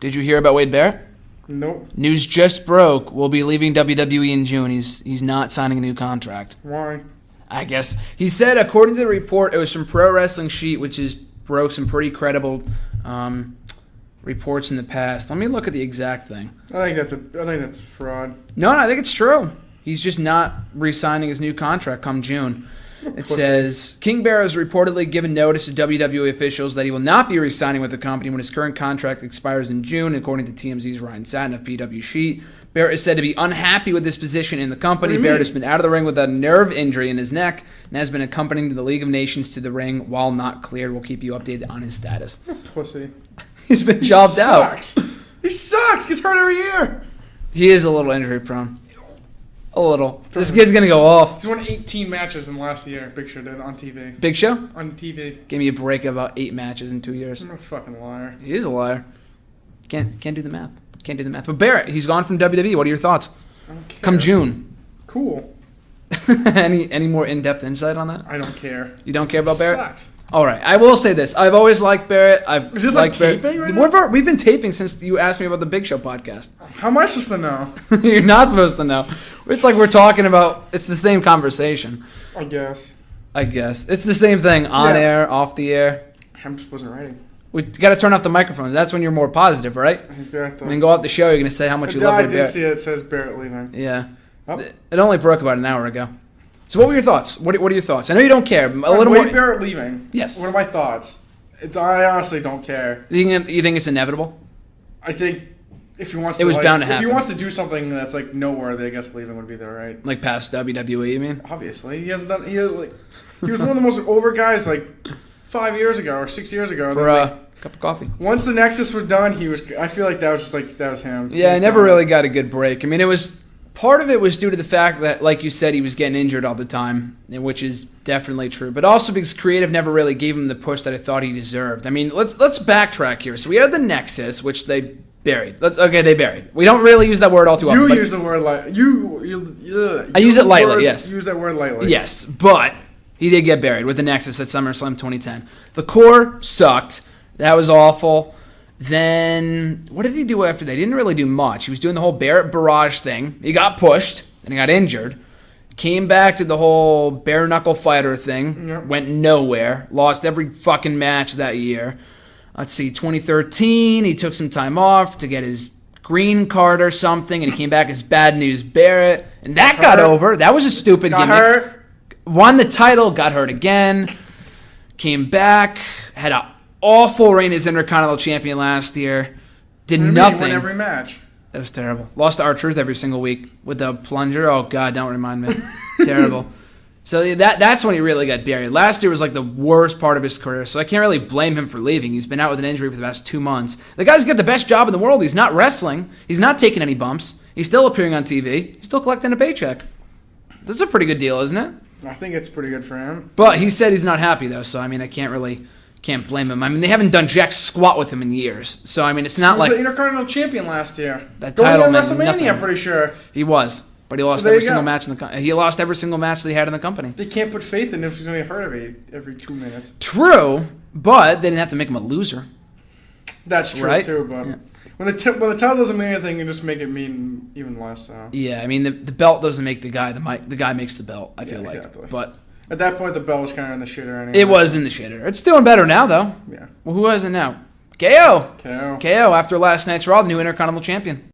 Did you hear about Wade Barrett? Nope. News just broke. Will be leaving WWE in June. He's not signing a new contract. Why? I guess he said, according to the report, it was from Pro Wrestling Sheet, which is broke some pretty credible reports in the past. Let me look at the exact thing. I think that's fraud. No, I think it's true. He's just not re-signing his new contract come June. It says, King Barrett has reportedly given notice to WWE officials that he will not be re-signing with the company when his current contract expires in June, according to TMZ's Ryan Satin of PW Sheet. Barrett is said to be unhappy with his position in the company. Barrett has been out of the ring with a nerve injury in his neck and has been accompanying the League of Nations to the ring while not cleared. We'll keep you updated on his status. Pussy. He's been jobbed out. He sucks. Gets hurt every year. He is a little injury prone. A little. This kid's going to go off. He's won 18 matches in the last year. Big Show did on TV. Big Show? On TV. Gave me a break of about 8 matches in 2 years. I'm a fucking liar. He is a liar. Can't do the math. Can't do the math. But Barrett, he's gone from WWE. What are your thoughts? I don't care. Come June. Cool. Any more in-depth insight on that? I don't care. You don't care about Barrett? Sucks. All right. I will say this. I've always liked Barrett. Is this like taping right now? We've been taping since you asked me about the Big Show podcast. How am I supposed to know? You're not supposed to know. It's like we're talking about, it's the same conversation. I guess. It's the same thing. On air, off the air. I just wasn't ready. We got to turn off the microphones. That's when you're more positive, right? Exactly. I mean, go out the show, you're going to say how much you love Barrett. I did see it. It says Barrett leaving. Yeah. Oh. It only broke about an hour ago. So what were your thoughts? What are your thoughts? I know you don't care. Wade Barrett leaving. Yes. What are my thoughts? I honestly don't care. You think it's inevitable? I think if he wants to, bound to happen. If he wants to do something that's like noteworthy, I guess leaving would be there, right? Like past WWE, you mean? Obviously, he hasn't done. He was one of the most over guys like 5 years ago or 6 years ago. For a cup of coffee. Once the Nexus was done, he was. I feel like that was just like that was him. Yeah, I never really got a good break. I mean, it was. Part of it was due to the fact that, like you said, he was getting injured all the time, which is definitely true. But also because creative never really gave him the push that I thought he deserved. I mean, let's backtrack here. So we had the Nexus, which they buried. They buried. We don't really use that word all too often. You use the word lightly. I use it lightly, yes. Use that word lightly. Yes, but he did get buried with the Nexus at SummerSlam 2010. The core sucked. That was awful. Then, what did he do after that? He didn't really do much. He was doing the whole Barrett barrage thing. He got pushed, and he got injured. Came back to the whole bare knuckle fighter thing. Yep. Went nowhere. Lost every fucking match that year. Let's see, 2013, he took some time off to get his green card or something, and he came back as Bad News Barrett. And that got over. That was a stupid gimmick. Hurt. Won the title, got hurt again. Came back, had a awful reign as Intercontinental Champion last year. Did nothing. Won every match. That was terrible. Lost to R-Truth every single week with the plunger. Oh, God, don't remind me. Terrible. So that's when he really got buried. Last year was like the worst part of his career, so I can't really blame him for leaving. He's been out with an injury for the past 2 months. The guy's got the best job in the world. He's not wrestling. He's not taking any bumps. He's still appearing on TV. He's still collecting a paycheck. That's a pretty good deal, isn't it? I think it's pretty good for him. But he said he's not happy, though, so, I mean, I can't blame him. I mean, they haven't done jack squat with him in years. So, I mean, it's not like... He was the Intercontinental Champion last year. That title meant WrestleMania, nothing. I'm pretty sure. He was. But he lost every single match in the company. He lost every single match that he had in the company. They can't put faith in if he's going to get hurt every 2 minutes. True, but they didn't have to make him a loser. That's true, right? too, but... Yeah. When the title doesn't mean anything, you just make it mean even less. So. Yeah, I mean, the belt doesn't make the guy. The guy makes the belt, I feel like. Exactly. But... At that point, the belt was kind of in the shitter anyway. It was in the shitter. It's doing better now, though. Yeah. Well, who has it now? KO. KO. KO after last night's Raw, the new Intercontinental Champion.